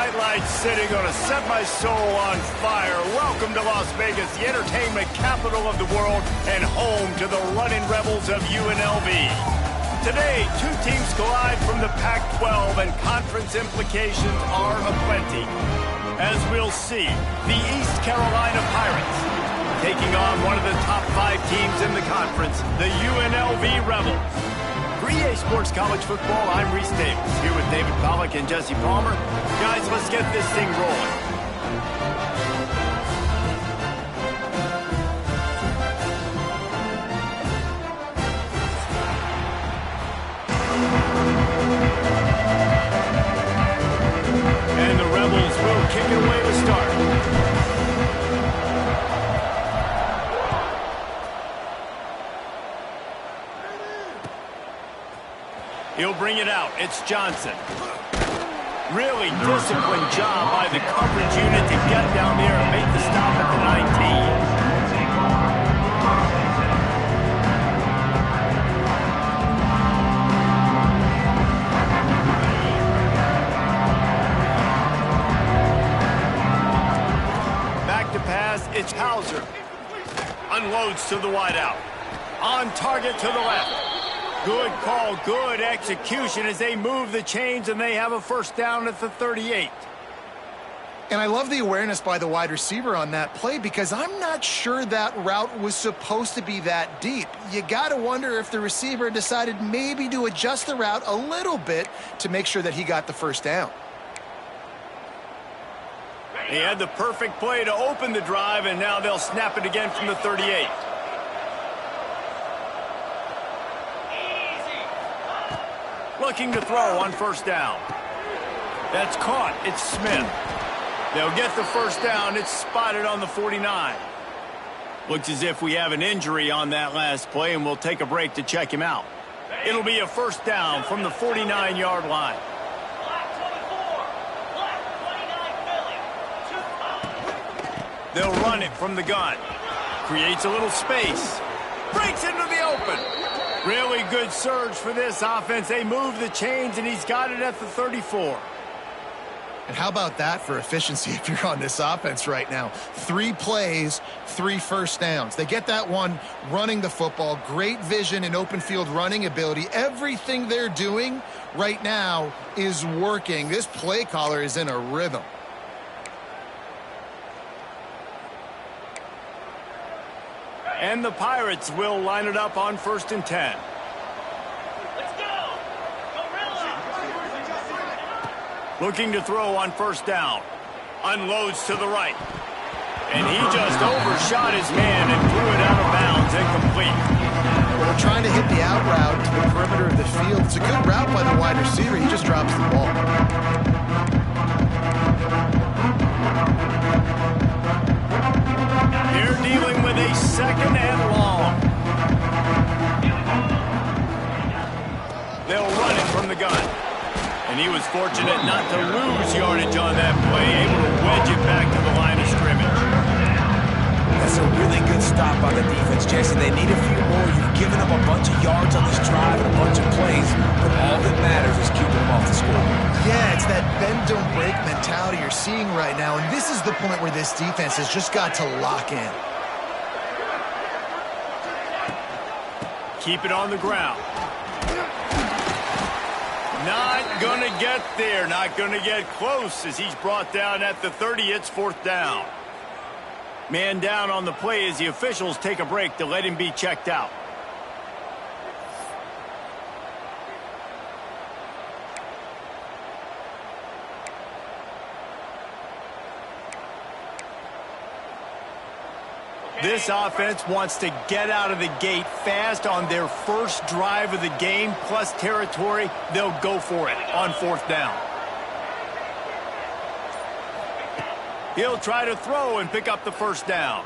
bright lights sitting on to set my soul on fire. Welcome to Las Vegas, the entertainment capital of the world and home to the running rebels of UNLV. Today, two teams collide from the Pac-12 and conference implications are aplenty. As we'll see, the East Carolina Pirates taking on one of the top 5 teams in the conference, the UNLV Rebels. For EA Sports College Football, I'm Reese Davis, here with David Pollack and Jesse Palmer. Guys, let's get this thing rolling. And the Rebels will kick it away to start. He'll bring it out. It's Johnson. Really disciplined job by the coverage unit to get down there and make the stop at the 19. Back to pass. It's Hauser. Unloads to the wideout. On target to the left. Good call, good execution as they move the chains and they have a first down at the 38. And I love the awareness by the wide receiver on that play because I'm not sure that route was supposed to be that deep. You got to wonder if the receiver decided maybe to adjust the route a little bit to make sure that he got the first down. He had the perfect play to open the drive, and now they'll snap it again from the 38. Looking to throw on first down. That's caught. It's Smith. They'll get the first down. It's spotted on the 49. Looks as if we have an injury on that last play, and we'll take a break to check him out. It'll be a first down from the 49-yard line. They'll run it from the gun. Creates a little space. Breaks into the open. Really good surge for this offense. They move the chains, and he's got it at the 34. And how about that for efficiency if you're on this offense right now? 3 plays, 3 first downs. They get that one running the football. Great vision and open field running ability. Everything they're doing right now is working. This play caller is in a rhythm. And the Pirates will line it up on 1st and 10. Let's go! Looking to throw on first down. Unloads to the right. And he just overshot his man and threw it out of bounds, incomplete. Well, trying to hit the out route to the perimeter of the field. It's a good route by the wide receiver. He just drops the ball. They're dealing with a second and long. They'll run it from the gun. And he was fortunate not to lose yardage on that play, able to wedge it back to the line of scrimmage. That's a really good stop by the defense, Jason. They need a few more. You've given them a bunch of yards on this drive and a bunch of plays, but all that matters is keeping them off the score. Yeah, it's that bend, don't break mentality you're seeing right now, and this is the point where this defense has just got to lock in. Keep it on the ground. Not going to get there. Not going to get close as he's brought down at the 30. It's 4th down. Man down on the play as the officials take a break to let him be checked out. This offense wants to get out of the gate fast on their first drive of the game, plus territory. They'll go for it on 4th down. He'll try to throw and pick up the first down.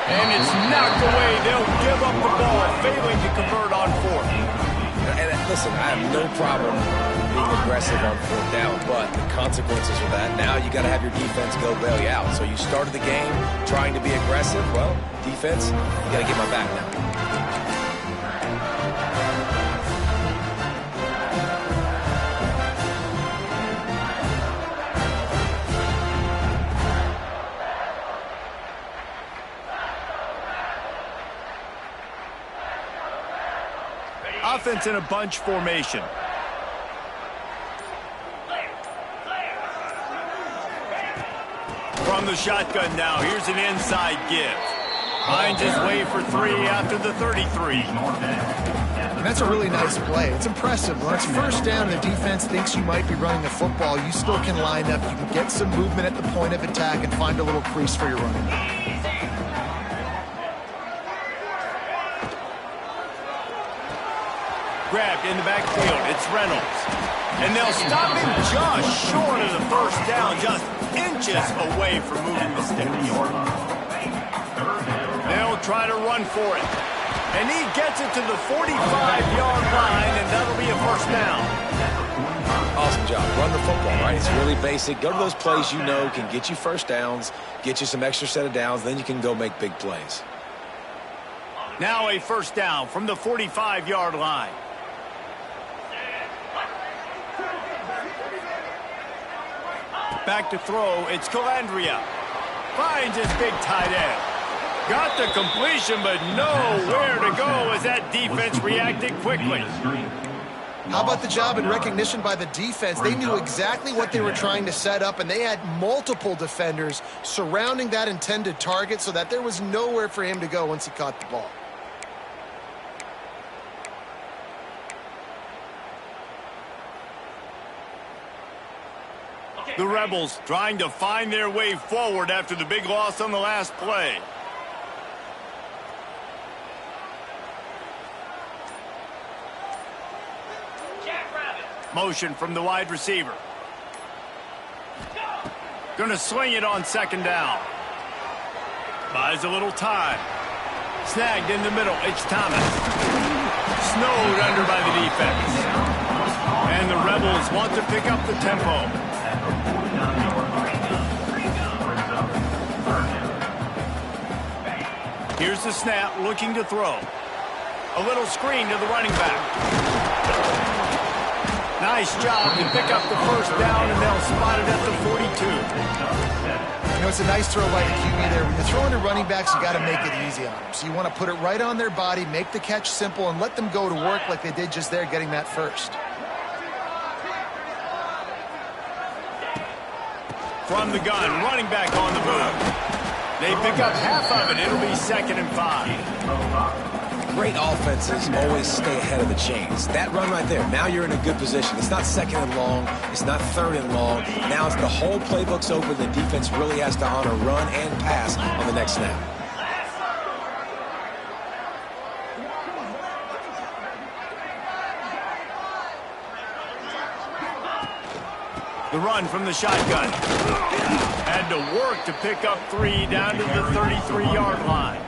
And it's knocked away. They'll give up the ball, failing to convert on 4th. And listen, I have no problem being aggressive on 4th down, but the consequences of that, now you got to have your defense go bail you out. So you started the game trying to be aggressive. Well, defense, you got to get my back now. Offense in a bunch formation. From the shotgun now, here's an inside give. Finds his way for 3 after the 33. And that's a really nice play. It's impressive. When it's first down and the defense thinks you might be running the football, you still can line up. You can get some movement at the point of attack and find a little crease for your running. Grabbed in the backfield. It's Reynolds. And they'll stop him just short of the first down, just inches away from moving the sticks. They'll try to run for it. And he gets it to the 45-yard line, and that'll be a first down. Awesome job. Run the football, right? It's really basic. Go to those plays you know can get you first downs, get you some extra set of downs, then you can go make big plays. Now a first down from the 45-yard line. Back to throw, it's Calandria. Finds his big tight end. Got the completion, but nowhere to go as that defense reacted quickly. How about the job and recognition by the defense? They knew exactly what they were trying to set up, and they had multiple defenders surrounding that intended target so that there was nowhere for him to go once he caught the ball. The Rebels trying to find their way forward after the big loss on the last play. Motion from the wide receiver. Gonna sling it on second down. Buys a little time. Snagged in the middle. It's Thomas. Snowed under by the defense. And the Rebels want to pick up the tempo. Here's the snap, looking to throw. A little screen to the running back. Nice job to pick up the first down, and they'll spot it at the 42. You know, it's a nice throw by the QB there. When you're throwing to running backs, you got to make it easy on them. So you want to put it right on their body, make the catch simple, and let them go to work like they did just there, getting that first. From the gun, running back on the move. They pick up half of it. It'll be 2nd and 5. Great offenses always stay ahead of the chains. That run right there, now you're in a good position. It's not 2nd and long. It's not 3rd and long. Now it's the whole playbook's open. The defense really has to honor run and pass on the next snap. The run from the shotgun. Had to work to pick up 3 down to the 33-yard line.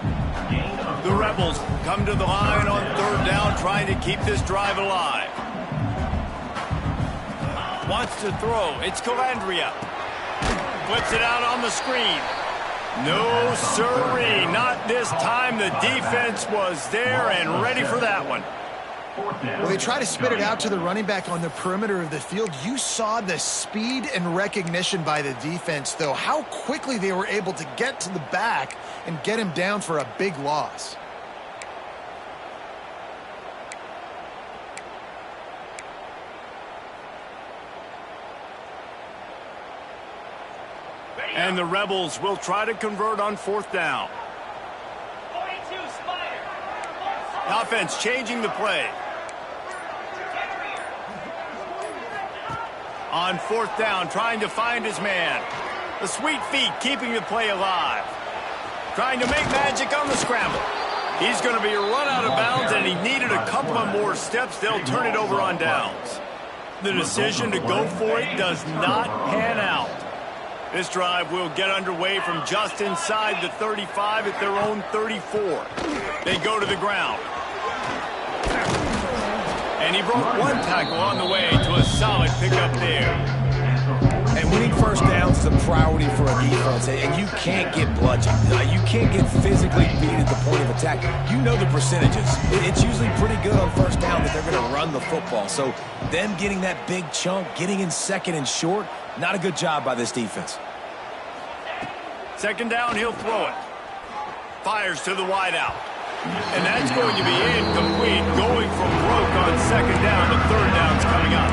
The Rebels come to the line on 3rd down, trying to keep this drive alive. Wants to throw. It's Calandria. Flips it out on the screen. No, sirree. Not this time. The defense was there and ready for that one. Well, they try to spit it out to the running back on the perimeter of the field. You saw the speed and recognition by the defense, though. How quickly they were able to get to the back and get him down for a big loss. And the Rebels will try to convert on 4th down. 42 Spider. Offense changing the play. On 4th down, trying to find his man. The sweet feet keeping the play alive. Trying to make magic on the scramble. He's going to be run out of bounds, and he needed a couple of more steps. They'll turn it over on downs. The decision to go for it does not pan out. This drive will get underway from just inside the 35 at their own 34. They go to the ground. And he broke 1 tackle on the way to a solid pickup there. And winning first downs is a priority for a defense, and you can't get bludgeoned. You can't get physically beat at the point of attack. You know the percentages. It's usually pretty good on first down that they're going to run the football. So them getting that big chunk, getting in 2nd and short, not a good job by this defense. 2nd down, he'll throw it. Fires to the wideout. And that's going to be incomplete, going from broke on second down to third down's coming up.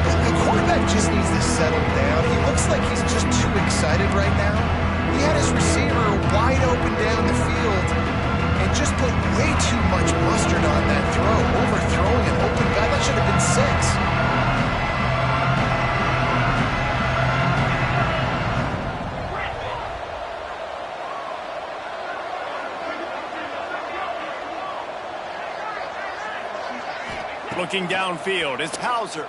The quarterback just needs to settle down. He looks like he's just too excited right now. He had his receiver wide open down the field and just put way too much mustard on that throw, overthrowing an open guy. That should have been 6. Looking downfield, it's Hauser.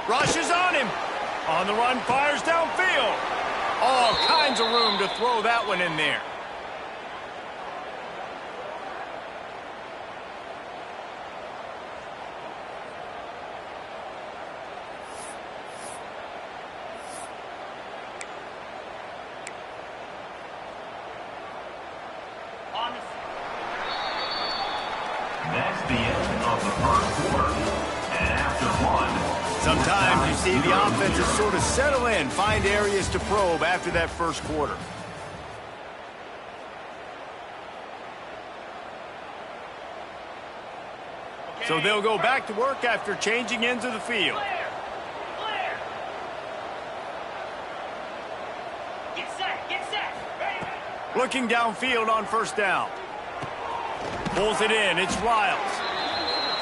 Rushes on him. On the run, fires downfield. All kinds of room to throw that one in there. That's the end of the first quarter. And after one, Sometimes you see the offenses sort of settle in, find areas to probe after that first quarter. So they'll go back to work after changing into the field. Clear. Get set. Get set. Ready. Looking downfield on first down. Pulls it in. It's Riles.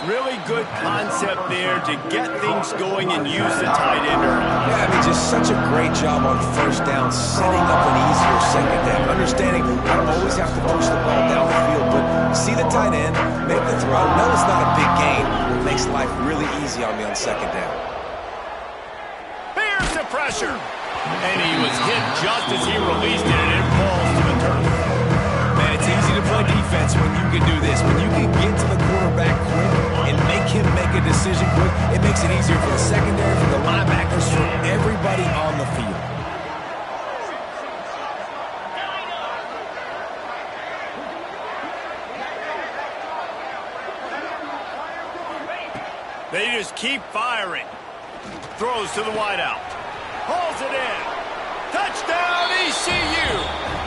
Really good concept there to get things going and use the tight end early. Yeah, I mean, just such a great job on first down, setting up an easier second down. Understanding I don't always have to push the ball down the field, but see the tight end, make the throw. No, it's not a big gain. It makes life really easy on me on second down. Here's the pressure. And he was hit just as he released it, and it falls to the turf. Man, it's easy to play defense when you can do this. When you can get to the quarterback quick and make him make a decision quick, it makes it easier for the secondary, for the linebackers, for everybody on the field. They just keep firing. Throws to the wideout. Pulls it in. Touchdown, ECU.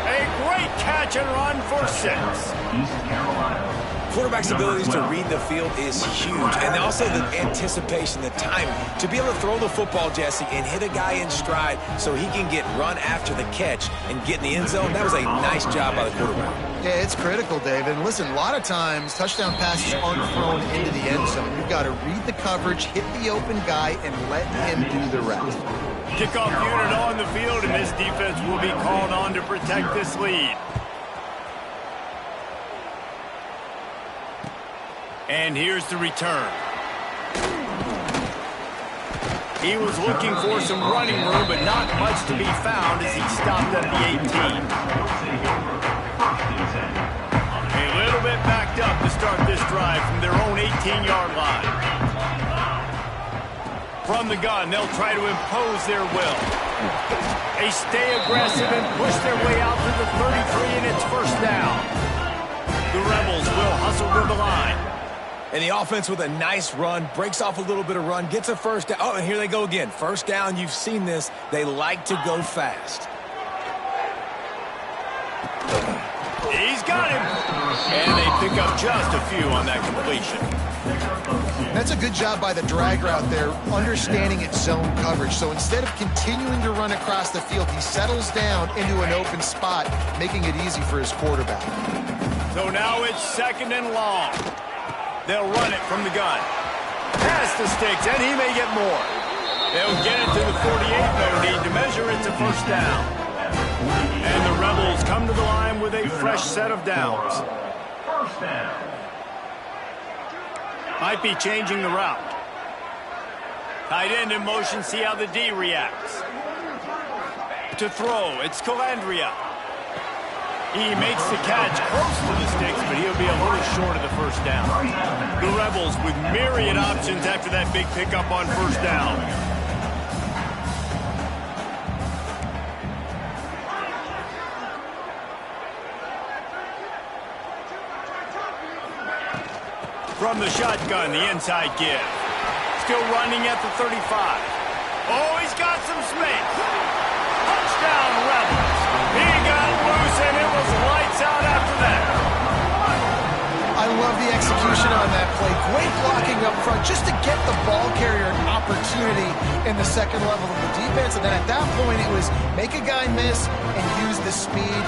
A great catch and run for 6. East Carolina. Quarterback's abilities to read the field is huge, and also the anticipation, the timing. To be able to throw the football, Jesse, and hit a guy in stride so he can get run after the catch and get in the end zone, that was a nice job by the quarterback. Yeah, it's critical, David. And listen, a lot of times touchdown passes aren't thrown into the end zone. You've got to read the coverage, hit the open guy, and let him do the rest. Kickoff unit on the field, and this defense will be called on to protect this lead. And here's the return. He was looking for some running room, but not much to be found as he stopped at the 18. A little bit backed up to start this drive from their own 18-yard line. From the gun, they'll try to impose their will. They stay aggressive and push their way out to the 33, and it's first down. The Rebels will hustle to the line. And the offense with a nice run, breaks off a little bit of run, gets a first down. Oh, and here they go again. First down, you've seen this. They like to go fast. He's got him. And they pick up just a few on that completion. That's a good job by the drag route there, understanding its zone coverage. So instead of continuing to run across the field, he settles down into an open spot, making it easy for his quarterback. So now it's second and long. They'll run it from the gun. Pass the sticks, and he may get more. They'll get it to the 48, no need to measure it to first down. And the Rebels come to the line with a fresh set of downs. First down. Might be changing the route. Tight end in motion, see how the D reacts. To throw, it's Calandria. He makes the catch close to the sticks, but he'll be a little short of the first down. The Rebels with myriad options after that big pickup on first down. From the shotgun, the inside give. Still running at the 35. Oh, he's got some space. Touchdown, Rebels. He got loose, and it was lights out after that. love the execution on that play. Great blocking up front just to get the ball carrier an opportunity in the second level of the defense. And then at that point, it was make a guy miss and use the speed.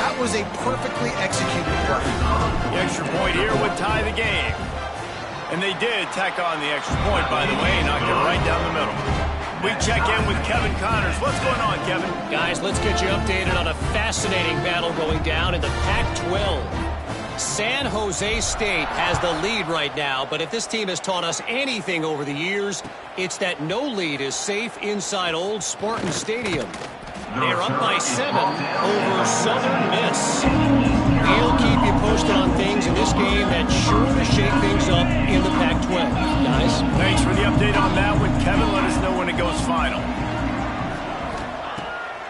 That was a perfectly executed play. The extra point here would tie the game. And they did tack on the extra point, by the way, knocked it right down the middle. We check in with Kevin Connors. What's going on, Kevin? Guys, let's get you updated on a fascinating battle going down in the Pac-12. San Jose State has the lead right now, but if this team has taught us anything over the years, it's that no lead is safe inside old Spartan Stadium. They're up by 7 over Southern Miss. We'll keep you posted on things in this game that's sure to shake things up in the Pac-12. Guys? Thanks for the update on that one, Kevin. Let us know when it goes final.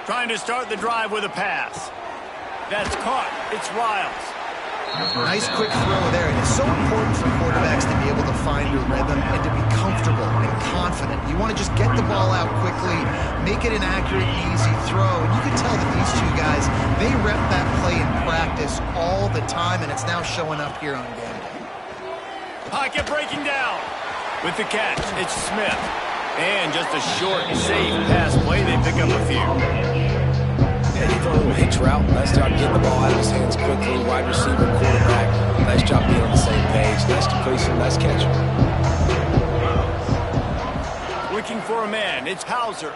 Trying to start the drive with a pass. That's caught. It's Riles. Nice quick throw there, and it's so important for quarterbacks to be able to find a rhythm and to be comfortable and confident. You want to just get the ball out quickly, make it an accurate, easy throw, and you can tell that these two guys, they rep that play in practice all the time, and it's now showing up here on game day. Pocket breaking down. With the catch, it's Smith. And just a short, safe pass play. They pick up a few. Yeah, he threw a little hitch route. Nice job getting the ball out of his hands quickly. Wide receiver, quarterback. Nice job being on the same page. Nice completion, nice catch. Looking for a man. It's Hauser.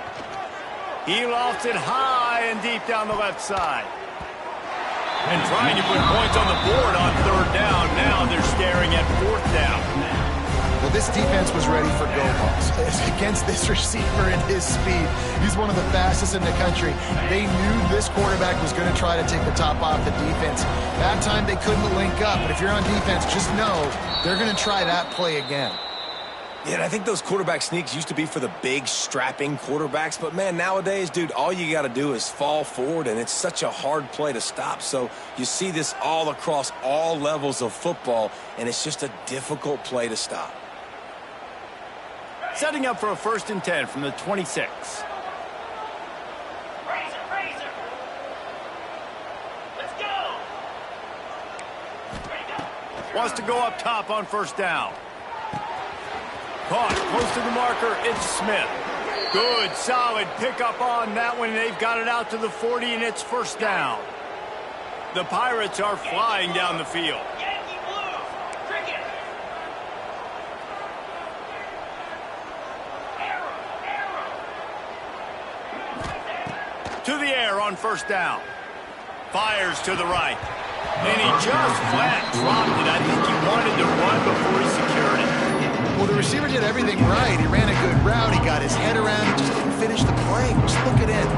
He lofts it high and deep down the left side. And trying to put points on the board on third down. Now they're staring at fourth down. Well, this defense was ready for go balls against this receiver and his speed. He's one of the fastest in the country. They knew this quarterback was going to try to take the top off the defense. That time they couldn't link up, but if you're on defense, just know they're going to try that play again. Yeah, and I think those quarterback sneaks used to be for the big, strapping quarterbacks. But, man, nowadays, dude, all you got to do is fall forward, and it's such a hard play to stop. So you see this all across all levels of football, and it's just a difficult play to stop. Setting up for a 1st and 10 from the 26. Razor. Let's go. Ready, go. Wants to go up top on 1st down. Caught close to the marker. It's Smith. Good, solid pickup on that one. They've got it out to the 40, and it's 1st down. The Pirates are flying down the field. Yankee Blues. Cricket. To the air on 1st down. Fires to the right. And he just flat dropped it. I think he wanted to run before he secured it. Well, the receiver did everything right. He ran a good route. He got his head around. He just didn't finish the play. Just look at it.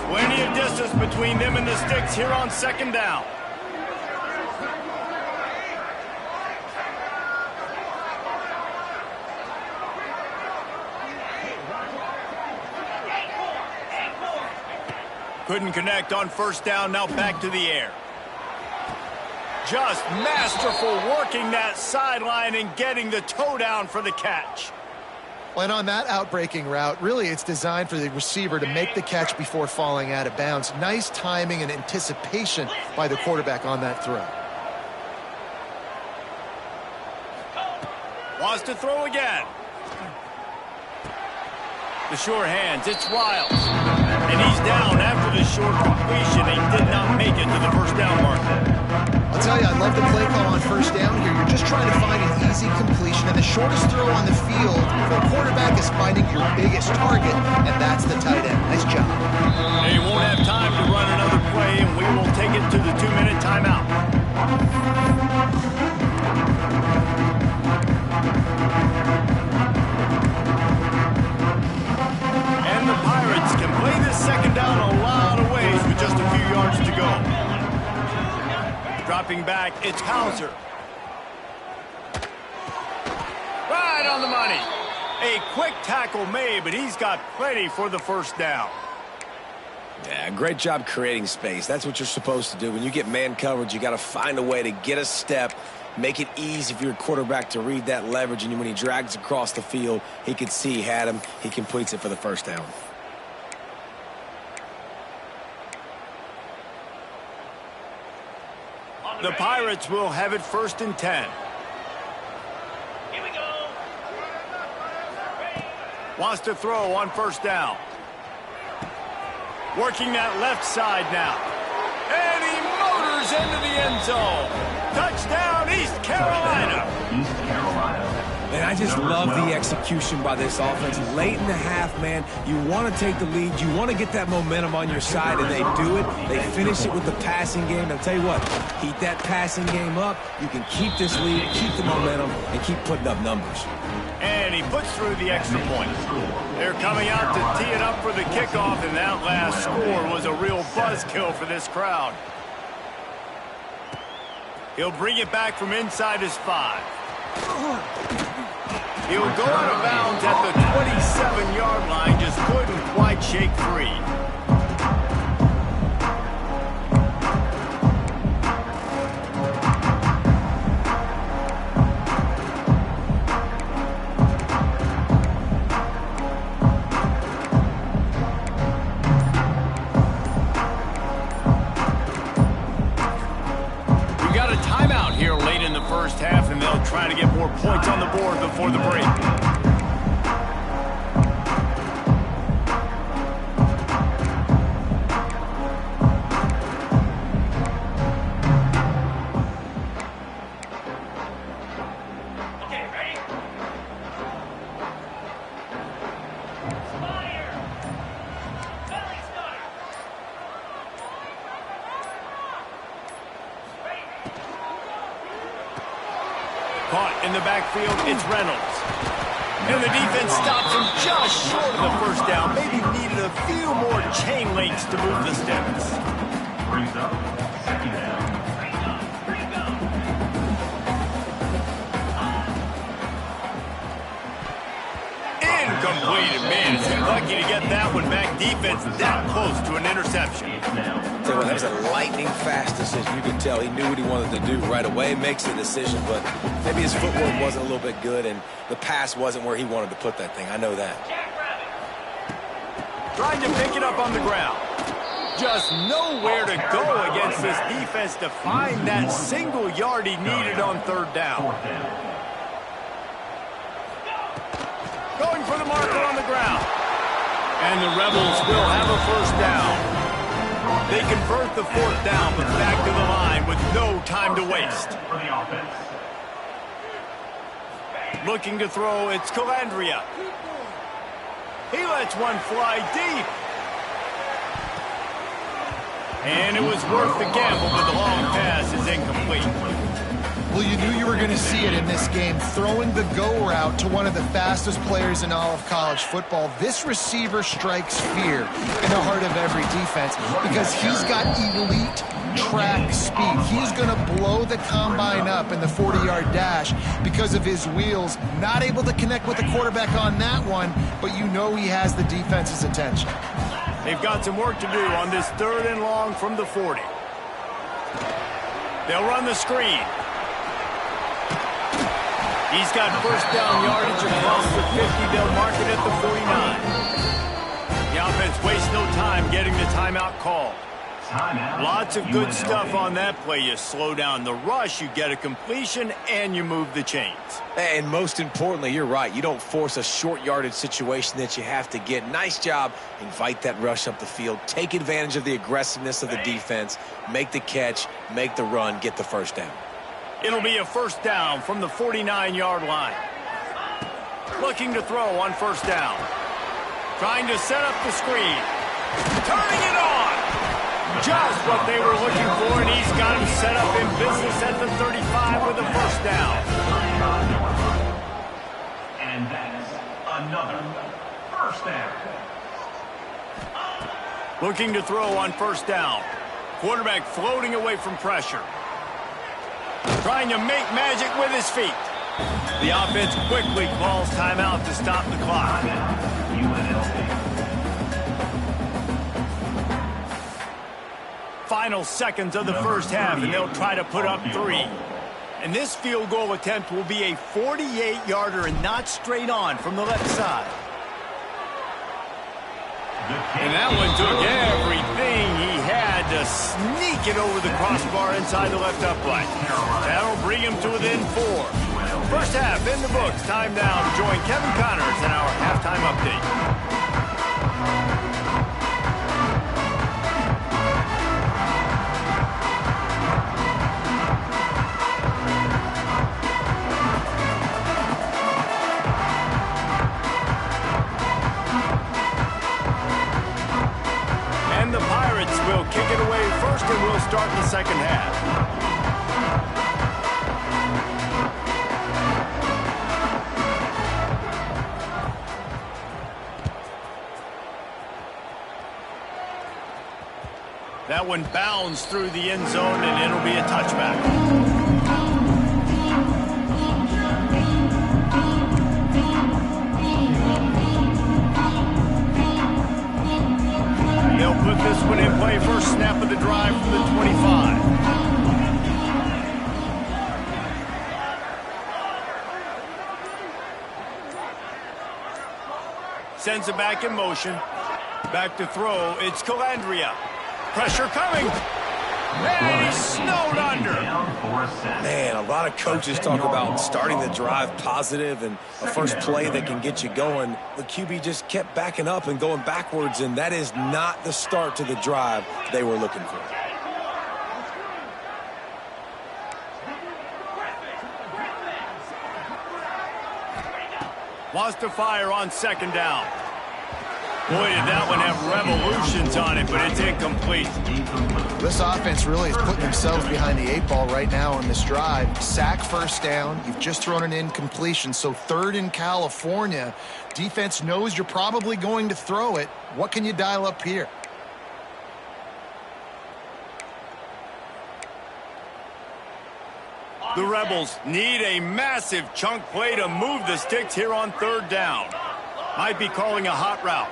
Plenty of distance between them and the sticks here on 2nd down. Couldn't connect on 1st down. Now back to the air. Just masterful working that sideline and getting the toe down for the catch. And on that outbreaking route, really it's designed for the receiver to make the catch before falling out of bounds. Nice timing and anticipation by the quarterback on that throw. Wants to throw again. The sure hands, it's Riles. And he's down after the short completion. They did not make it to the 1st down marker. I'll tell you, I love the play call on 1st down here. You're just trying to find an easy completion, and the shortest throw on the field for a quarterback is finding your biggest target, and that's the tight end. Nice job. They won't have time to run another play, and we will take it to the 2-minute timeout. And the Pirates can play this 2nd down a lot of ways with just a few yards to go. Dropping back, it's Hauser. Right on the money. A quick tackle made, but he's got plenty for the 1st down. Yeah, great job creating space. That's what you're supposed to do. When you get man coverage, you got to find a way to get a step, make it easy for your quarterback to read that leverage, and when he drags across the field, he can see he had him. He completes it for the 1st down. On The Pirates will have it 1st and 10. Here we go. Wants to throw on 1st down. Working that left side now. And he motors into the end zone. Touchdown, East Carolina. East Carolina. And I just love the execution by this offense. Late in the half, man, you want to take the lead. You want to get that momentum on your side, and they do it. They finish it with the passing game. I'll tell you what, keep that passing game up. You can keep this lead, keep the momentum, and keep putting up numbers. And he puts through the extra point. They're coming out to tee it up for the kickoff, and that last score was a real buzzkill for this crowd. He'll bring it back from inside his 5. He'll go out of bounds at the 27-yard line, just couldn't quite shake free. We got a timeout here late in the first half, and they'll try to get more points on the board before the break. Okay, ready? Fire! Belly starter! Caught in the backfield, it's Reynolds. And the defense stops him just short of the 1st down. Maybe needed a few more chain links to move the sticks. Brings up 2nd down. Incomplete. Man, is he lucky to get that one back. Defense that close to an interception. So that was a lightning fast decision. You could tell he knew what he wanted to do right away, makes the decision, but maybe his footwork wasn't a little bit good, and the pass wasn't where he wanted to put that thing. I know that. Trying to pick it up on the ground. Just nowhere to go against this defense to find that single yard he needed on 3rd down. 4th down. Going for the marker on the ground. And the Rebels will have a 1st down. They convert the 4th down, but back to the line with no time to waste. For the offense. Looking to throw, it's Calandria. He lets one fly deep. And it was worth the gamble, but the long pass is incomplete. Well, you knew you were going to see it in this game. Throwing the go route to one of the fastest players in all of college football. This receiver strikes fear in the heart of every defense because he's got elite track speed. He's going to blow the combine up in the 40-yard dash because of his wheels. Not able to connect with the quarterback on that one, but you know he has the defense's attention. They've got some work to do on this 3rd and long from the 40. They'll run the screen. He's got 1st down yardage across the 50. They'll mark it at the 49. The offense wastes no time getting the timeout call. Timeout. Lots of good stuff on that play. You slow down the rush, you get a completion, and you move the chains. And most importantly, you're right. You don't force a short yardage situation that you have to get. Nice job. Invite that rush up the field. Take advantage of the aggressiveness of the defense. Make the catch. Make the run. Get the 1st down. It'll be a 1st down from the 49-yard line. Looking to throw on 1st down. Trying to set up the screen. Turning it on. Just what they were looking for, and he's got him set up in business at the 35 with a 1st down. And that's another 1st down. Looking to throw on 1st down. Quarterback floating away from pressure. Trying to make magic with his feet. The offense quickly calls timeout to stop the clock. UNLV. Final seconds of the 1st half, and they'll try to put up 3. And this field goal attempt will be a 48-yarder and not straight on from the left side. And that one took everything he had to sneak it over the crossbar inside the left upright. That'll bring him to within 4. First half in the books. Time now to join Kevin Connors in our halftime update. And the Pirates will kick it away first, and we'll start the second half. That one bounds through the end zone, and it'll be a touchback. They'll put this one in play. First snap of the drive from the 25. Sends it back in motion. Back to throw. It's Calandria. Pressure coming. And he's snowed under. Man, a lot of coaches talk about starting the drive positive and a first play that can get you going. The QB just kept backing up and going backwards, and that is not the start to the drive they were looking for. Wants to fire on second down. Boy, did that one have revolutions on it, but it's incomplete. This offense really is putting themselves behind the 8 ball right now on this drive. Sack first down. You've just thrown an incompletion, so third in California. Defense knows you're probably going to throw it. What can you dial up here? The Rebels need a massive chunk play to move the sticks here on third down. Might be calling a hot route.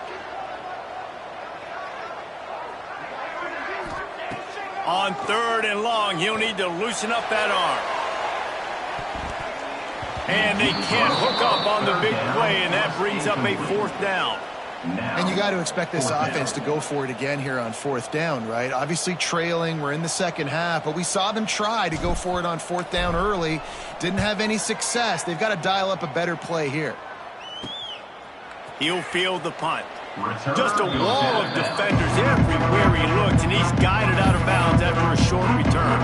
On third and long, he'll need to loosen up that arm. And they can't hook up on the big play, and that brings up a fourth down. And you got to expect this offense to go for it again here on fourth down, right? Obviously trailing, we're in the second half, but we saw them try to go for it on fourth down early. Didn't have any success. They've got to dial up a better play here. He'll field the punt. Just a wall of defenders everywhere he looks, and he's guided out of bounds after a short return.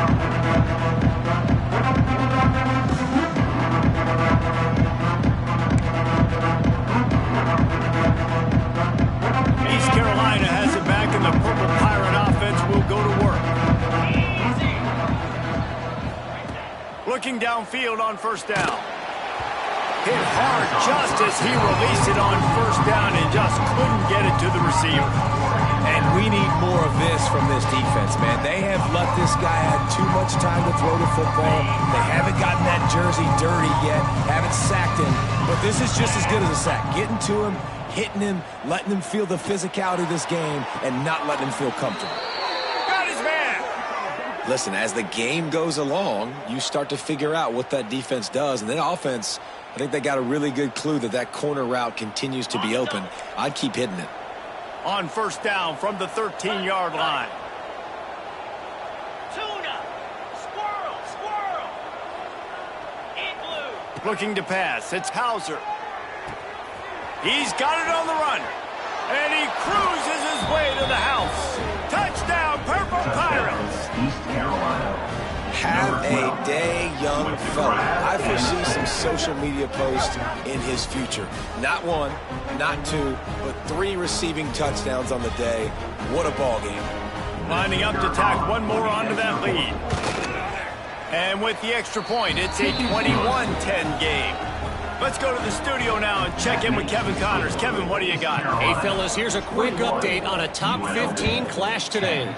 East Carolina has it back, and the Purple Pirate offense will go to work. Looking downfield on first down. Hit hard just as he released it on first down and just couldn't get it to the receiver. And we need more of this from this defense, man. They have let this guy have too much time to throw the football. They haven't gotten that jersey dirty yet, haven't sacked him. But this is just as good as a sack. Getting to him, hitting him, letting him feel the physicality of this game, and not letting him feel comfortable. Got his man! Listen, as the game goes along, you start to figure out what that defense does. And then offense, I think they got a really good clue that that corner route continues to be open. I'd keep hitting it. On first down from the 13-yard line. Tuna! Squirrel! Squirrel! Igloo! Looking to pass. It's Hauser. He's got it on the run. And he cruises his way to the house. Touchdown, Purple Pirates! East Carolina. Have a day, young fella. I foresee some social media posts in his future. Not one, not two, but 3 receiving touchdowns on the day. What a ball game. Lining up to tack one more onto that lead. And with the extra point, it's a 21-10 game. Let's go to the studio now and check in with Kevin Connors. Kevin, what do you got? Hey, fellas, here's a quick update on a top 15 clash today.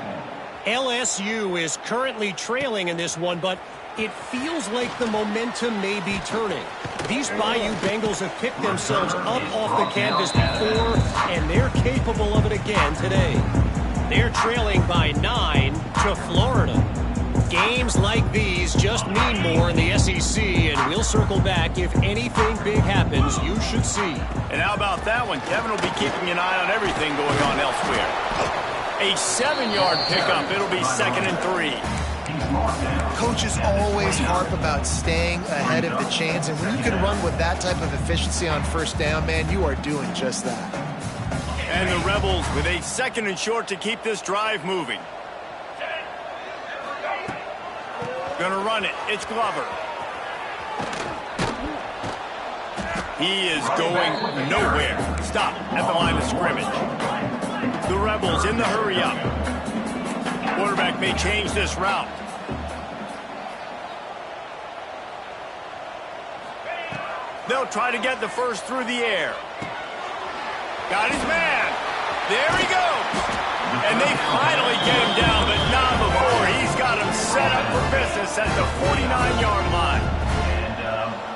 LSU is currently trailing in this one, but it feels like the momentum may be turning. These Bayou Bengals have picked themselves up off the canvas before, and they're capable of it again today. They're trailing by 9 to Florida. Games like these just mean more in the SEC, and we'll circle back if anything big happens you should see. And how about that one? Kevin will be keeping an eye on everything going on elsewhere. A 7-yard pickup. It'll be 2nd and 3. Coaches always harp about staying ahead of the chains, and when you can run with that type of efficiency on first down, man, you are doing just that. And the Rebels with a 2nd and short to keep this drive moving. Gonna run it. It's Glover. He is going nowhere. Stop at the line of scrimmage. The Rebels in the hurry up. Quarterback may change this route. They'll try to get the first through the air. Got his man. There he goes. And they finally get him down, but not before. He's got him set up for business at the 49-yard line.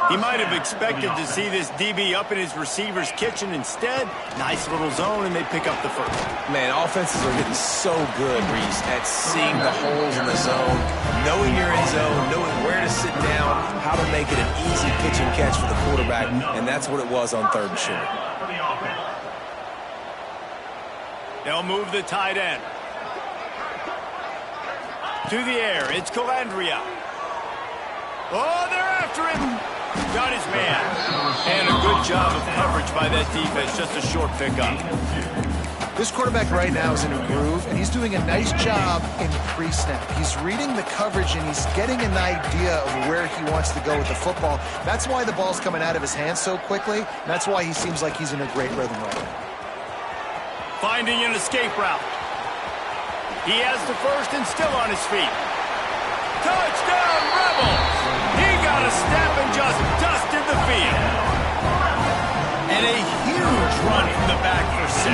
He might have expected to see this DB up in his receiver's kitchen. Instead, nice little zone, and they pick up the first. Man, offenses are getting so good, Reese, at seeing the holes in the zone, knowing your end zone, knowing where to sit down, how to make it an easy pitch and catch for the quarterback, and that's what it was on 3rd and short. They'll move the tight end. To the air, it's Calandria. Oh, they're after him. Got his man. And a good job of coverage by that defense. Just a short pickup. This quarterback right now is in a groove, and he's doing a nice job in pre-snap. He's reading the coverage, and he's getting an idea of where he wants to go with the football. That's why the ball's coming out of his hands so quickly. That's why he seems like he's in a great rhythm right now. Finding an escape route. He has the first and still on his feet. Touchdown, Rebels! He got a step and just dusted the field. And a huge run from the back for 6.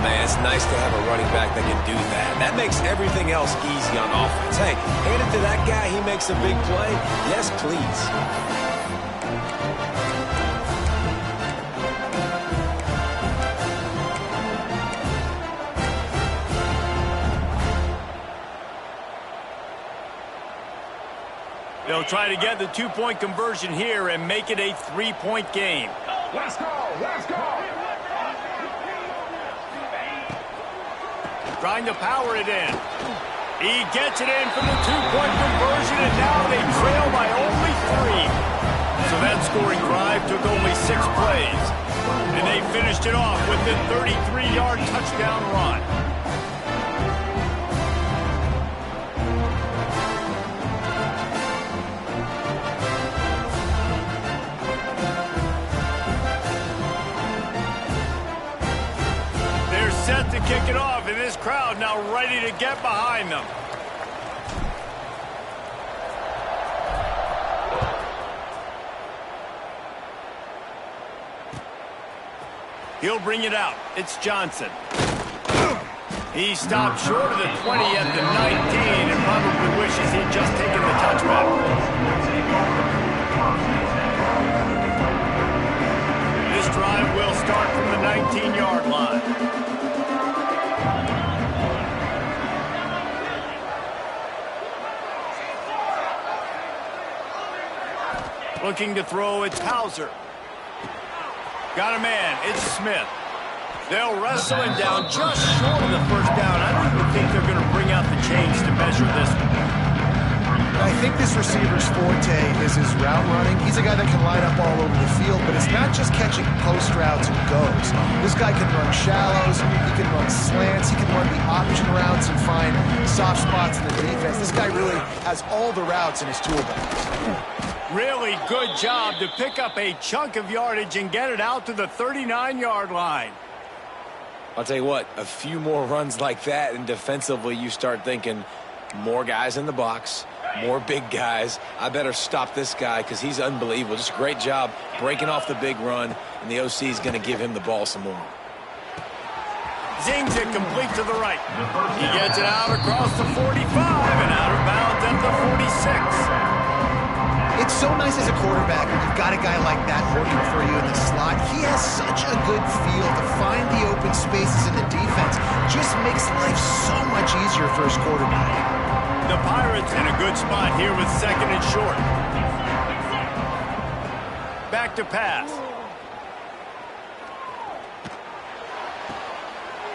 Man, it's nice to have a running back that can do that. That makes everything else easy on offense. Hey, hand it to that guy, he makes a big play. Yes, please. They'll try to get the 2-point conversion here and make it a 3-point game. Let's go! Let's go! Trying to power it in. He gets it in from the 2-point conversion, and now they trail by only 3. So that scoring drive took only 6 plays. And they finished it off with the 33-yard touchdown run. Set to kick it off, and this crowd now ready to get behind them. He'll bring it out. It's Johnson. He stopped short of the 20 at the 19 and probably wishes he'd just taken the touchback. This drive will start from the 19-yard line. Looking to throw, it's Hauser. Got a man, it's Smith. They'll wrestle him down just short of the first down. I don't even think they're going to bring out the chains to measure this one. I think this receiver's forte is his route running. He's a guy that can line up all over the field, but it's not just catching post routes and goes. This guy can run shallows, he can run slants, he can run the option routes and find soft spots in the defense. This guy really has all the routes in his toolbox. Really good job to pick up a chunk of yardage and get it out to the 39-yard line. I'll tell you what, a few more runs like that, and defensively you start thinking more guys in the box, more big guys. I better stop this guy because he's unbelievable. Just a great job breaking off the big run, and the OC is going to give him the ball some more. Zings it complete to the right. He gets it out across the 45 and out of bounds at the 46. It's so nice as a quarterback when you've got a guy like that working for you in the slot. He has such a good feel to find the open spaces in the defense. Just makes life so much easier for his quarterback. The Pirates in a good spot here with 2nd and short. Back to pass.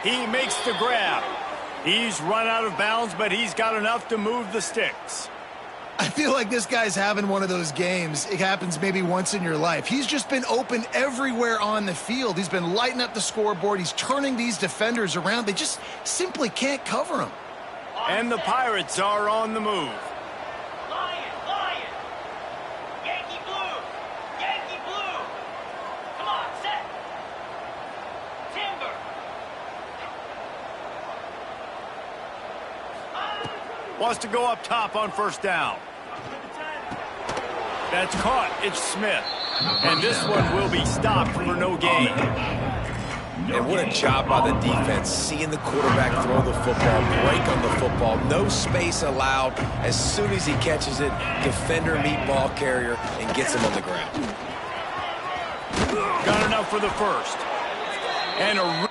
He makes the grab. He's run out of bounds, but he's got enough to move the sticks. I feel like this guy's having one of those games. It happens maybe once in your life. He's just been open everywhere on the field. He's been lighting up the scoreboard. He's turning these defenders around. They just simply can't cover him. And the Pirates are on the move. Lion, Lion. Yankee Blue. Yankee Blue. Come on, set. Timber. Wants to go up top on first down. That's caught. It's Smith. And this one will be stopped for no gain. And what a job by the defense, seeing the quarterback throw the football, break on the football, no space allowed. As soon as he catches it, defender meet ball carrier and gets him on the ground. Got enough for the first. And a...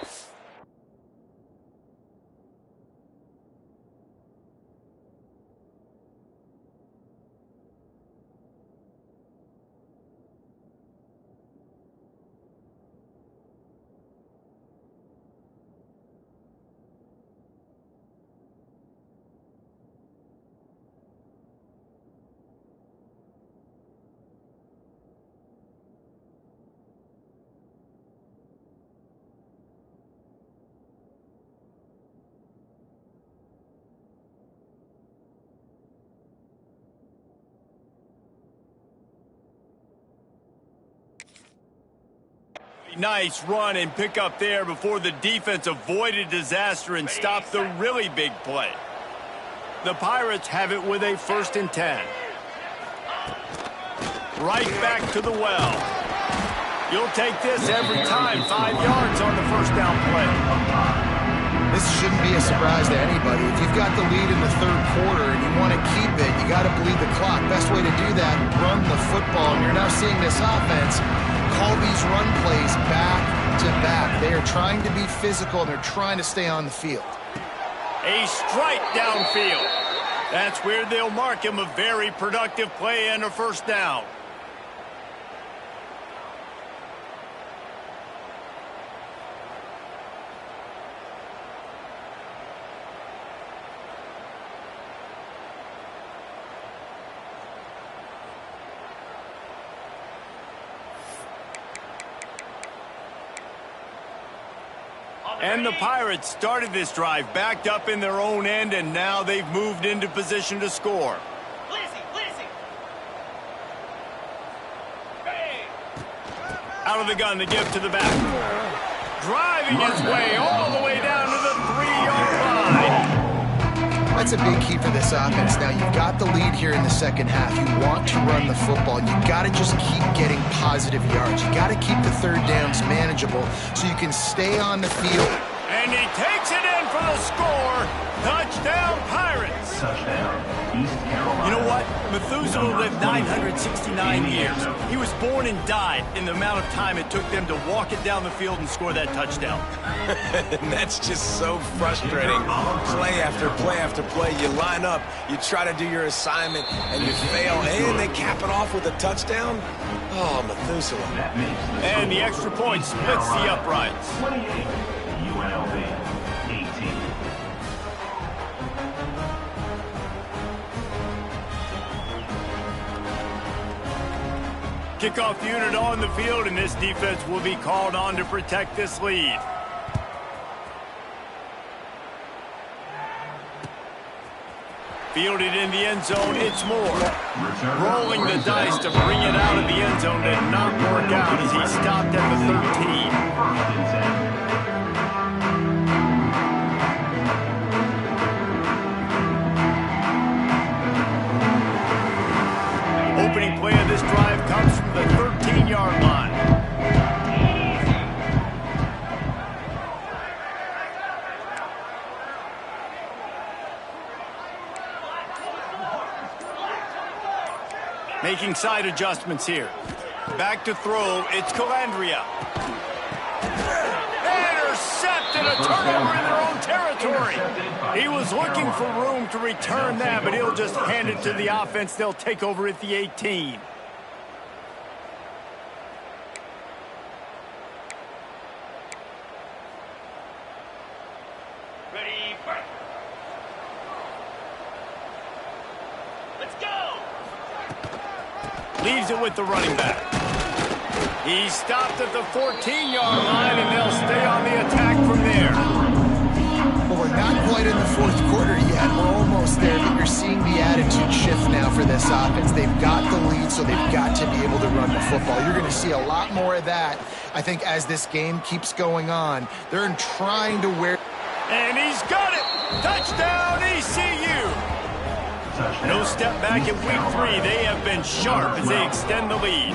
Nice run and pick up there before the defense avoided disaster and stopped the really big play. The Pirates have it with a 1st and 10. Right back to the well. You'll take this every time. 5 yards on the first down play. This shouldn't be a surprise to anybody. If you've got the lead in the 3rd quarter and you want to keep it, you got to bleed the clock. Best way to do that, run the football. And you're now seeing this offense call these run plays back to back. They are trying to be physical, and they're trying to stay on the field. A strike downfield. That's where they'll mark him. A very productive play and a 1st down. And the Pirates started this drive backed up in their own end, and now they've moved into position to score. Lizzie. Out of the gun, the give to the back. Driving his way all the way down to the 3-yard line. That's a big key for this offense. Now, you've got the lead here in the 2nd half. You want to run the football. You got to just keep getting positive yards. You got to keep the 3rd downs manageable so you can stay on the field. And he takes it in for the score. Touchdown, Pirates. Touchdown, East Carolina. You know what? Methuselah lived 969 years. He was born and died in the amount of time it took them to walk it down the field and score that touchdown. And that's just so frustrating. Play after play after play. You line up, you try to do your assignment, and you fail, and they cap it off with a touchdown. Oh, Methuselah. That makes the And the extra point splits the uprights. 28, UNLV 18. Kickoff unit on the field, and this defense will be called on to protect this lead. Fielded in the end zone, it's Moore. Rolling the dice to bring it out of the end zone did not work out as he stopped at the 13. 1st and 10. Opening play of this drive comes from the 13-yard line. Making side adjustments here. Back to throw, it's Calandria. Intercepted, a turnover in their own territory. He was looking for room to return that, but he'll just hand it to the offense. They'll take over at the 18. Ready, break. Leaves it with the running back. He stopped at the 14-yard line, and they'll stay on the attack from there. Well, we're not quite in the fourth quarter yet. We're almost there, but you're seeing the attitude shift now for this offense. They've got the lead, so they've got to be able to run the football. You're going to see a lot more of that, I think, as this game keeps going on. They're trying to wear... And he's got it! Touchdown, ECU! No step back in week 3. They have been sharp as they extend the lead.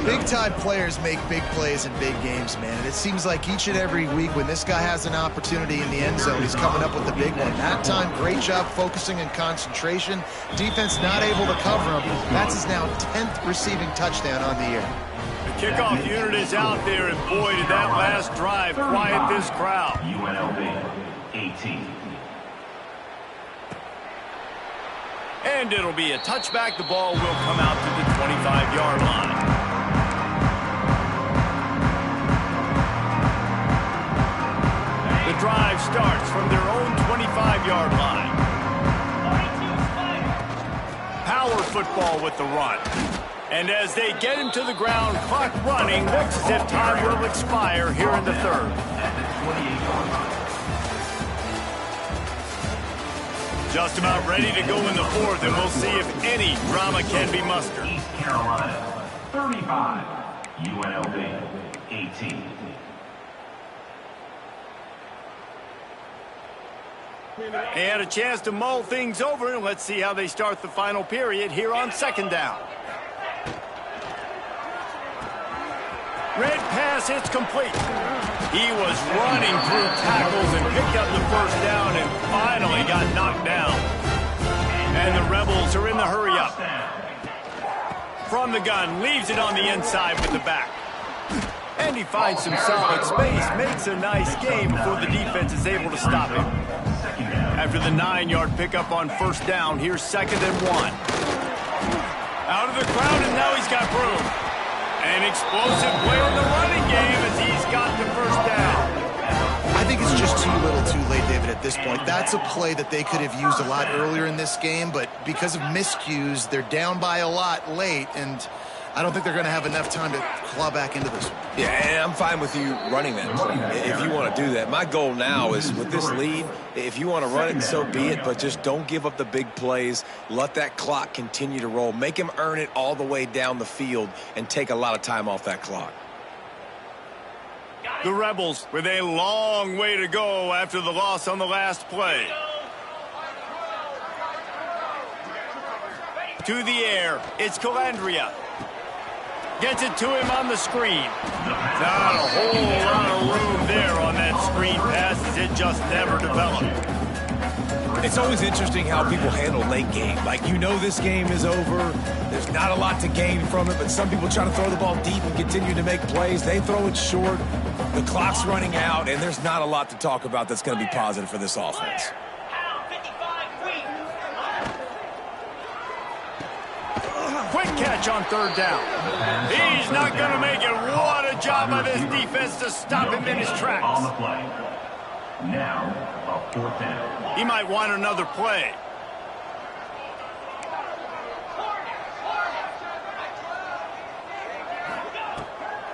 Big-time players make big plays in big games, man. And it seems like each and every week when this guy has an opportunity in the end zone, he's coming up with the big one. That time, great job focusing and concentration. Defense not able to cover him. That's his now 10th receiving touchdown on the year. The kickoff unit is out there, and boy, did that last drive quiet this crowd. UNLV 18. And it'll be a touchback. The ball will come out to the 25-yard line. The drive starts from their own 25-yard line. Power football with the run. And as they get him to the ground, clock running, looks as if time will expire here in the third. Just about ready to go in the fourth, and we'll see if any drama can be mustered. East Carolina 35, UNLV 18. And a chance to mull things over, and let's see how they start the final period here on second down. Red pass, it's complete. He was running through tackles and picked up the first down and finally got knocked down. And the Rebels are in the hurry-up. From the gun, leaves it on the inside with the back. And he finds some solid space, makes a nice game before the defense is able to stop him. After the 9-yard pickup on first down, here's 2nd and 1. Out of the crowd, and now he's got room. An explosive play on the running game as he's got the first down. I think it's just too little too late, David, at this point. That's a play that they could have used a lot earlier in this game, but because of miscues, they're down by a lot late, and I don't think they're going to have enough time to claw back into this one. Yeah, and I'm fine with you running that play if you want to do that. My goal now is with this lead, if you want to run it, so be it, but just don't give up the big plays. Let that clock continue to roll. Make him earn it all the way down the field and take a lot of time off that clock. The Rebels with a long way to go after the loss on the last play. To the air, it's Calandria. Gets it to him on the screen. Not a whole lot of room there on that screen pass as it just never developed. It's always interesting how people handle late game. Like, you know this game is over. There's not a lot to gain from it, but some people try to throw the ball deep and continue to make plays. They throw it short. The clock's running out, and there's not a lot to talk about that's going to be positive for this offense. Quick catch on third down. He's not going to make it. What a job by this defense to stop him in his tracks. On the play. Now, a 4th down. He might want another play.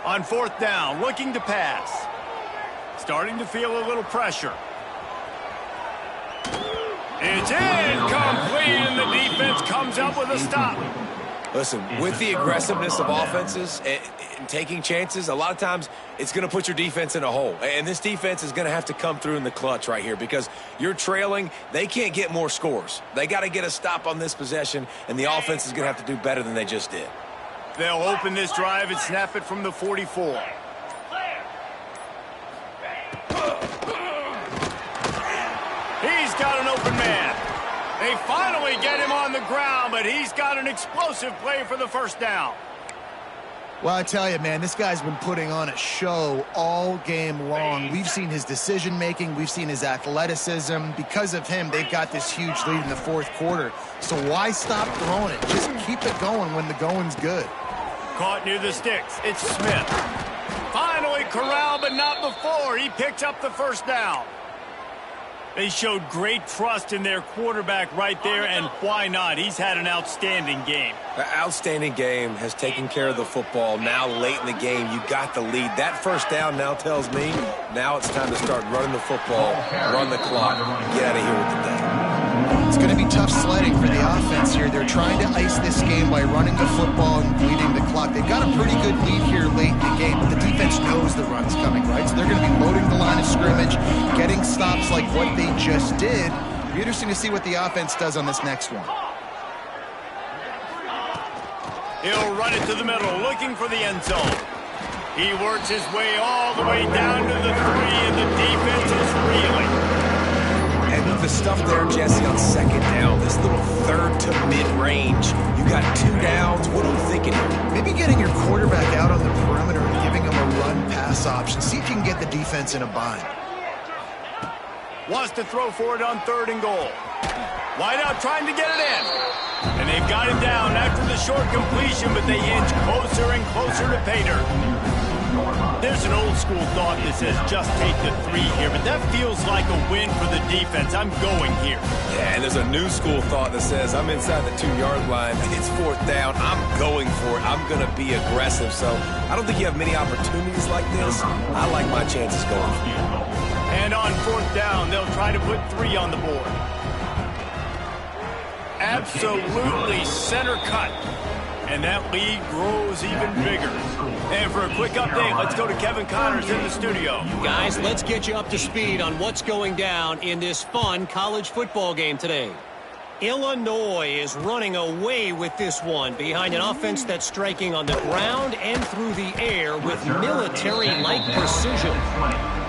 On 4th down, looking to pass. Starting to feel a little pressure. It's incomplete, and the defense comes up with a stop. Listen, with the aggressiveness of offenses and taking chances, a lot of times it's going to put your defense in a hole. And this defense is going to have to come through in the clutch right here because you're trailing. They can't get more scores. They got to get a stop on this possession, and the offense is going to have to do better than they just did. They'll open this drive and snap it from the 44. He's got an open man. They finally get him on the ground, but he's got an explosive play for the first down. Well, I tell you, man, this guy's been putting on a show all game long. We've seen his decision-making. We've seen his athleticism. Because of him, they've got this huge lead in the fourth quarter. So why stop throwing it? Just keep it going when the going's good. Caught near the sticks. It's Smith. Finally corralled, but not before. He picks up the first down. They showed great trust in their quarterback right there, and why not? He's had an outstanding game. The outstanding game has taken care of the football. Now late in the game, you got the lead. That first down now tells me now it's time to start running the football, run the clock, get out of here with the day. It's going to be tough sledding for the offense here. They're trying to ice this game by running the football and bleeding the clock. They've got a pretty good lead here late in the game, but the defense knows the run's coming, right? So they're going to be loading the line of scrimmage, getting stops like what they just did. It'll be interesting to see what the offense does on this next one. He'll run it to the middle, looking for the end zone. He works his way all the way down to the 3, and the defense is reeling. And with the stuff there, Jesse, on second down, this little third to mid-range, you got 2 downs. What are you thinking here? Maybe getting your quarterback out on the perimeter and giving him a run-pass option. See if you can get the defense in a bind. Wants to throw for it on 3rd and goal. Wide out trying to get it in. And they've got it down after the short completion, but they inch closer and closer to pay dirt. There's an old school thought that says just take the 3 here, but that feels like a win for the defense. I'm going here. Yeah, and there's a new school thought that says I'm inside the 2-yard line. It's 4th down. I'm going for it. I'm going to be aggressive. So I don't think you have many opportunities like this. I like my chances going for it. And on 4th down, they'll try to put 3 on the board. Absolutely center cut. And that lead grows even bigger. And for a quick update, let's go to Kevin Connors in the studio. Guys, let's get you up to speed on what's going down in this fun college football game today. Illinois is running away with this one behind an offense that's striking on the ground and through the air with military-like precision.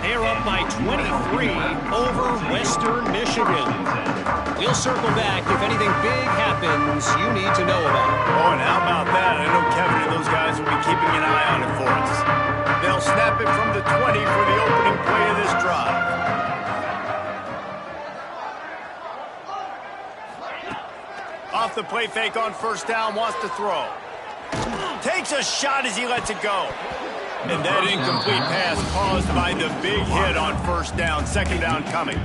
They're up by 23 over Western Michigan. We'll circle back if anything big happens you need to know about. Oh, and how about that? I know Kevin and those guys will be keeping an eye on it for us. They'll snap it from the 20 for the opening play of this drive. Off the play fake on 1st down, wants to throw. Takes a shot as he lets it go. And that incomplete pass caused by the big hit on 1st down. 2nd down coming.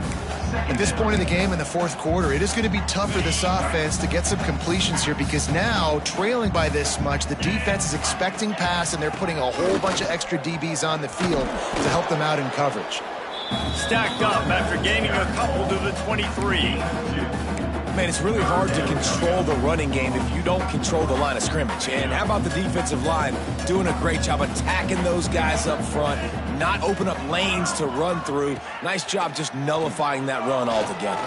At this point in the game in the 4th quarter, it is going to be tough for this offense to get some completions here because now, trailing by this much, the defense is expecting pass and they're putting a whole bunch of extra DBs on the field to help them out in coverage. Stacked up after gaining a couple to the 23. Man, it's really hard to control the running game if you don't control the line of scrimmage. And how about the defensive line doing a great job attacking those guys up front, not open up lanes to run through. Nice job just nullifying that run altogether.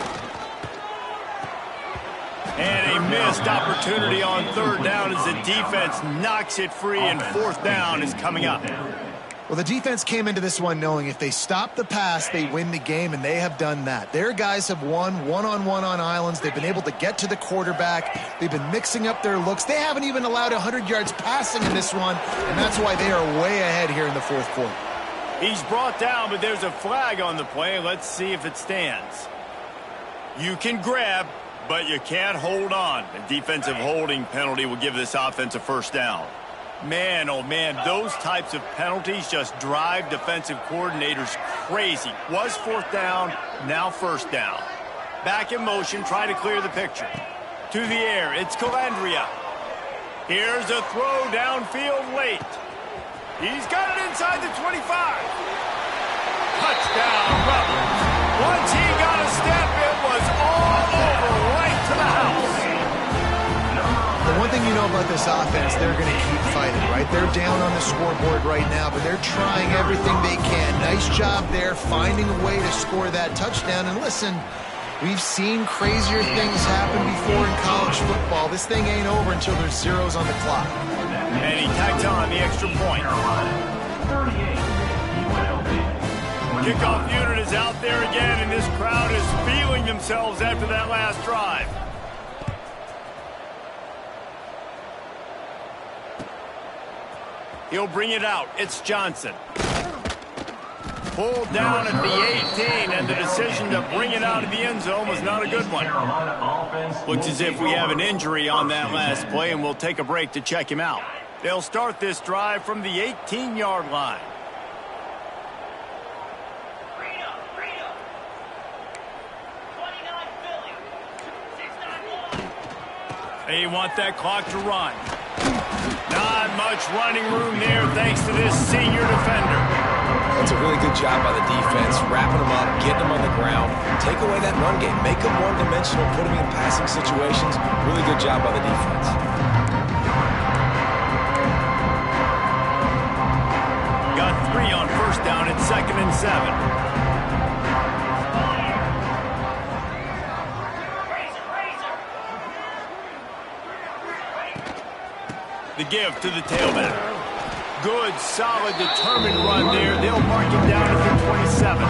And a missed opportunity on 3rd down as the defense knocks it free, and 4th down is coming up. Well, the defense came into this one knowing if they stop the pass, they win the game, and they have done that. Their guys have won one-on-one on islands. They've been able to get to the quarterback. They've been mixing up their looks. They haven't even allowed 100 yards passing in this one, and that's why they are way ahead here in the 4th quarter. He's brought down, but there's a flag on the play. Let's see if it stands. You can grab, but you can't hold on. A defensive holding penalty will give this offense a 1st down. Man, oh man, those types of penalties just drive defensive coordinators crazy. Was 4th down, now 1st down. Back in motion, try to clear the picture. To the air, it's Calandria. Here's a throw downfield late. He's got it inside the 25. Touchdown, Rebels. Once he got a step, it was all over, right to the house. The one thing you know about this offense, they're going to keep fighting, right? They're down on the scoreboard right now, but they're trying everything they can. Nice job there, finding a way to score that touchdown. And listen, we've seen crazier things happen before in college football. This thing ain't over until there's zeros on the clock. And he tacked on the extra point. Kickoff unit is out there again, and this crowd is feeling themselves after that last drive. He'll bring it out. It's Johnson. Pulled down at the 18, and the decision to bring it out of the end zone was not a good one. Looks as if we have an injury on that last play, and we'll take a break to check him out. They'll start this drive from the 18-yard line. They want that clock to run. Not much running room there thanks to this senior defender. That's a really good job by the defense, wrapping them up, getting them on the ground. Take away that run game. Make them one-dimensional, put them in passing situations. Really good job by the defense. Got 3 on first down at 2nd and 7. The give to the tailback. Good, solid, determined run there. They'll mark him down at the 27.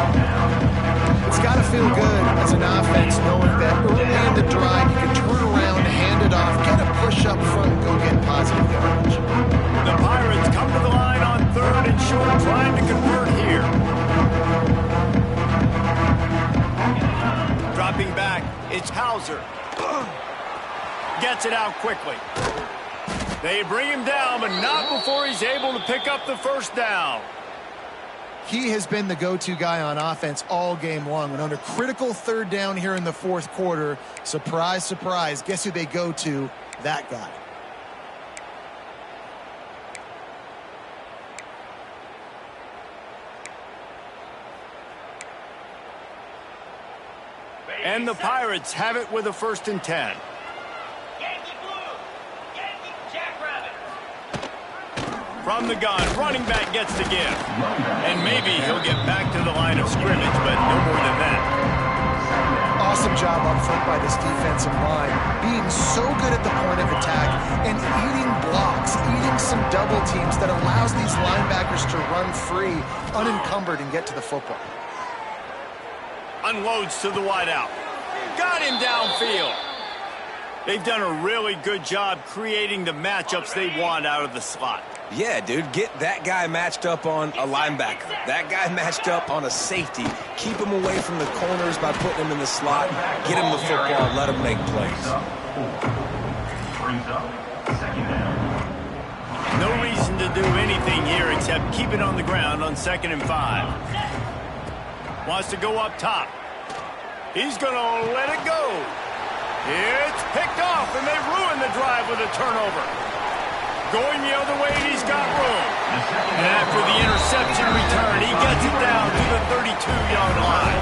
It's got to feel good as an offense knowing that early in the drive you can turn around, hand it off, get a push up front, and go get positive yardage. The Pirates come to the line on 3rd and short, trying to convert here. Dropping back, it's Hauser. Gets it out quickly. They bring him down, but not before he's able to pick up the first down. He has been the go-to guy on offense all game long. And under critical 3rd down here in the 4th quarter, surprise, surprise, guess who they go to? That guy. And the Pirates have it with a 1st and 10. From the gun, running back gets the give. And maybe he'll get back to the line of scrimmage, but no more than that. Awesome job up front by this defensive line, being so good at the point of attack and eating blocks, eating some double teams that allows these linebackers to run free, unencumbered, and get to the football. Unloads to the wideout. Got him downfield. They've done a really good job creating the matchups they want out of the slot. Yeah, dude, get that guy matched up on a linebacker. That guy matched up on a safety. Keep him away from the corners by putting him in the slot. Get him the football, let him make plays. No reason to do anything here except keep it on the ground on 2nd and 5. Wants to go up top. He's going to let it go. It's picked off, and they ruin the drive with a turnover. Going the other way, and he's got room. And after the interception return, he gets it down to the 32-yard line.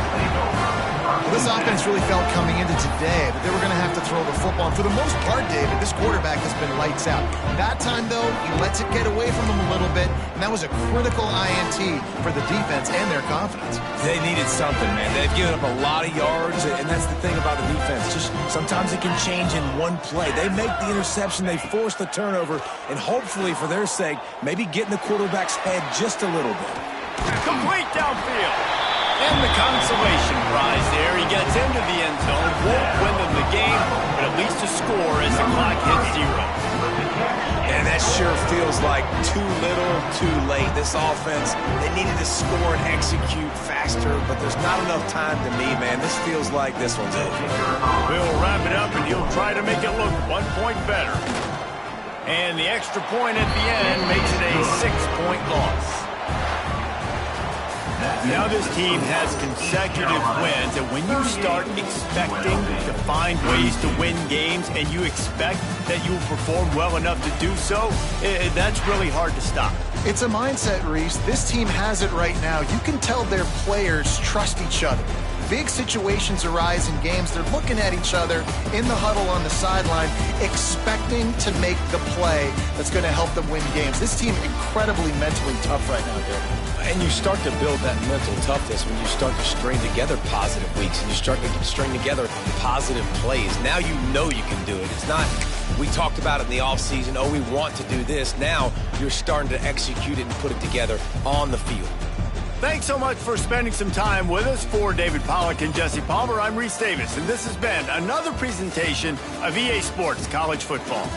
This offense really felt coming into today that they were going to have to throw the football. And for the most part, David, this quarterback has been lights out. That time, though, he lets it get away from him a little bit, and that was a critical INT for the defense and their confidence. They needed something, man. They've given up a lot of yards, and that's the thing about the defense. Just sometimes it can change in one play. They make the interception, they force the turnover, and hopefully, for their sake, maybe get in the quarterback's head just a little bit. Complete downfield. And the consolation prize there. He gets into the end zone, won't win them the game, but at least a score as the clock hits 0. And that sure feels like too little, too late. This offense, they needed to score and execute faster, but there's not enough time to me, man. This feels like this one's over. We'll wrap it up, and he'll try to make it look 1 point better. And the extra point at the end makes it a 6-point loss. Now this team has consecutive wins, and when you start expecting to find ways to win games and you expect that you will perform well enough to do so, that's really hard to stop. It's a mindset, Reese. This team has it right now. You can tell their players trust each other. Big situations arise in games. They're looking at each other in the huddle on the sideline, expecting to make the play that's going to help them win games. This team incredibly mentally tough right now, David. And you start to build that mental toughness when you start to string together positive weeks and you start to string together positive plays. Now you know you can do it. It's not, we talked about it in the offseason, oh, we want to do this. Now you're starting to execute it and put it together on the field. Thanks so much for spending some time with us. For David Pollack and Jesse Palmer, I'm Reese Davis, and this has been another presentation of EA Sports College Football.